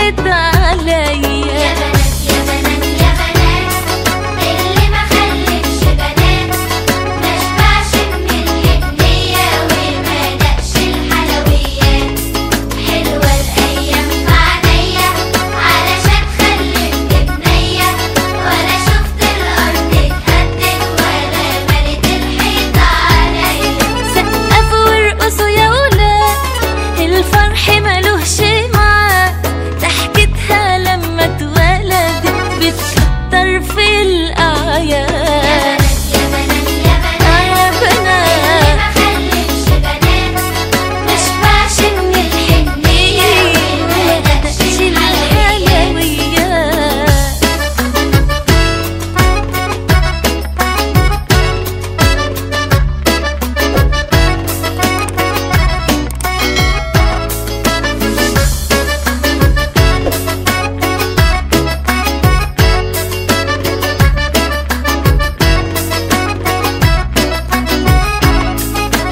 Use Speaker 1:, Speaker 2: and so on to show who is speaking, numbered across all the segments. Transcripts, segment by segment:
Speaker 1: الحيط عليا.
Speaker 2: يا بنات يا بنات يا بنات اللي ما خلفش بنات ما شبعش من الهدية وما دقش الحلويات. حلوة الأيام معنية علشان خلفت بنية ولا شفت الأرض اتهدت ولا ملت الحيط عليا.
Speaker 1: سقفوا وارقصوا يا ولاد الفرح ملوش معاه، ضحكتها لما اتولدت بتكتر في الأعياد.
Speaker 2: يا بنات يا بنات يا بنات اللي ما خلفش بنات ما شبعش من الحنية وما دقش الحلويات.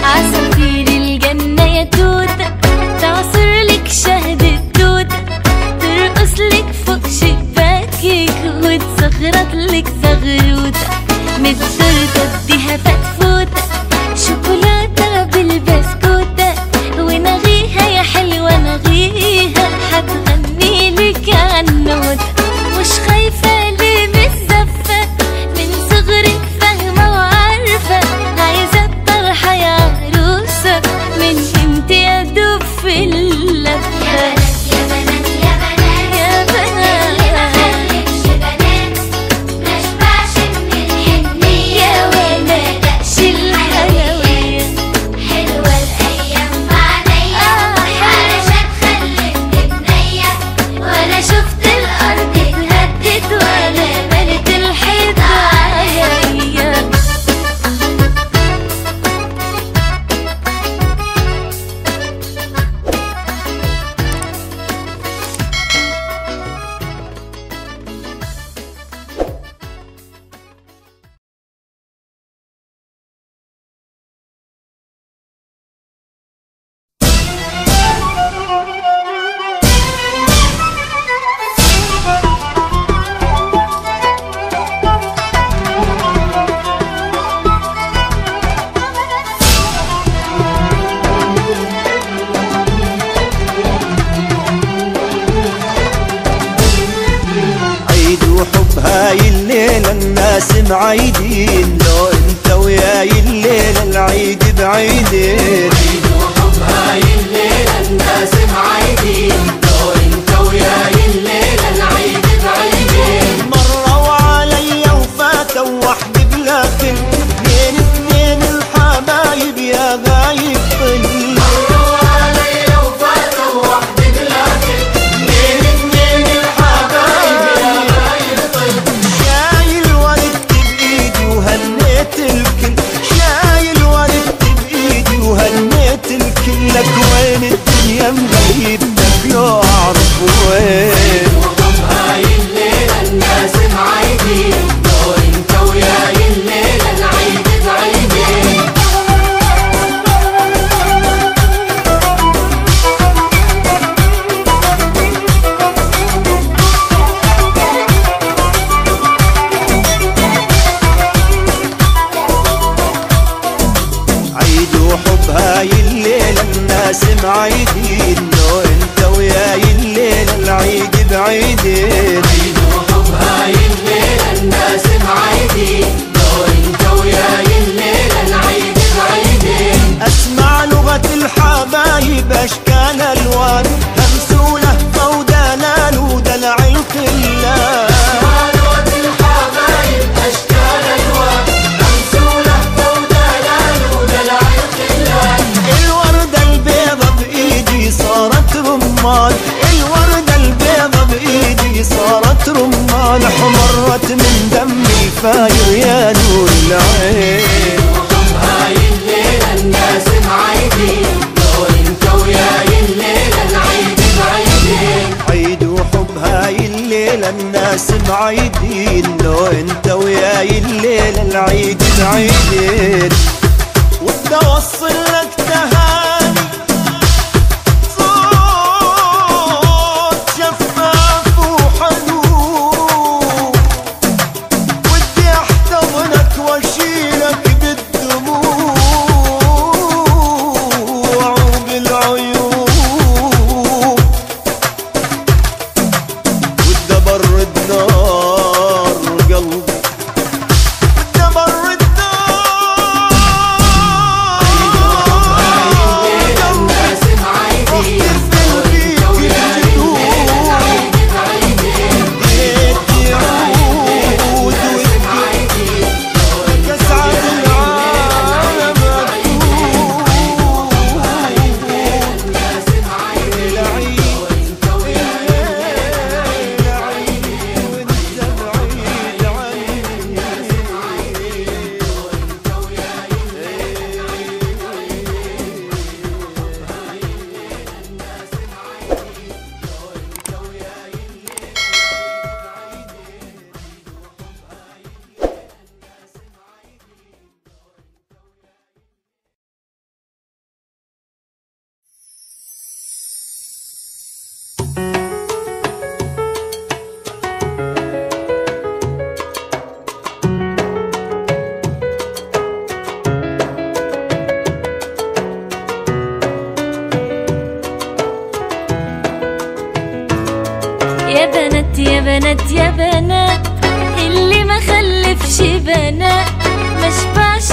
Speaker 2: عصافير الجنة يا توتة تعصر لك شهد التوتة، ترقص لك فوق شباكك وتصغرط لك زغروتة، من التورتة اديها فتفوتة شوكولاتة بالبسكوتة، ونغيها يا حلوة نغيها هتغني لك عنوتة. مش خايفة ليه من الزفة من صغرك فاهمة وعارفة، عايزة الطرحة يا عروسة من امتى يا دوب في اللفة. يا بنات يا بنات يا بنات اللي ما خلفش بنات ما شبعش من الحنية وما دقش الحلويات. حلوة الأيام معنية علشان خلفت بنية ولا شفت الأرض اتهدت ولا ملت الحيط عليا.
Speaker 3: عيد وحب هاي الليلة الناس معيدين، لو انت وياي الليلة العيد بعيدين.
Speaker 4: عيد وحب هاي الليلة الناس معيدين، لو انت وياي الليلة العيد بعيدين.
Speaker 3: مروا عليا وفاتوا وحدي بلا كل، اثنين اثنين الحبايب يا غايب طل.
Speaker 4: مروا عليا وفاتوا وحدي بلا كل، اثنين اثنين الحبايب يا غايب طل.
Speaker 3: شايل ورد بايدي وهنيت الكل، شايل ورد بايدي وهنيت الكل، لك وين الدنيا مغيبتك لو اعرف وين.
Speaker 4: وحب هاي الليلة الناس معيدين، لو انت وياي الليلة العيد بعيدين.
Speaker 3: عيد وحب هاي الليلة الناس معيدين، لو انت وياي الليلة العيد بعيدين.
Speaker 4: عيد وحب هاي الليلة الناس معيدين، لو انت وياي الليلة العيد بعيدين.
Speaker 3: اسمع لغة الحبايب اشكال الوان، همس ولهفة ودلال ودلع الخلان.
Speaker 4: لغة الحبايب أشكال ألوان، همس ولهفة ودلال ودلع الخلان.
Speaker 3: الوردة البيضة بإيدي صارت رمان، الوردة البيضة بإيدي صارت رمان، حمرت من دمي فاير يا نور العين.
Speaker 4: وحب هاي الليلة الناس معيدين، لو انت وياي الليلة العيد بعيدين.
Speaker 3: عيد وحب هاي الليلة الناس معيدين، لو انت وياي الليلة العيد بعيدين. ودي اوصل لك تهاني صوت شفاف
Speaker 1: يا بنات يا بنات اللي ما خلفش بنات ما شبعش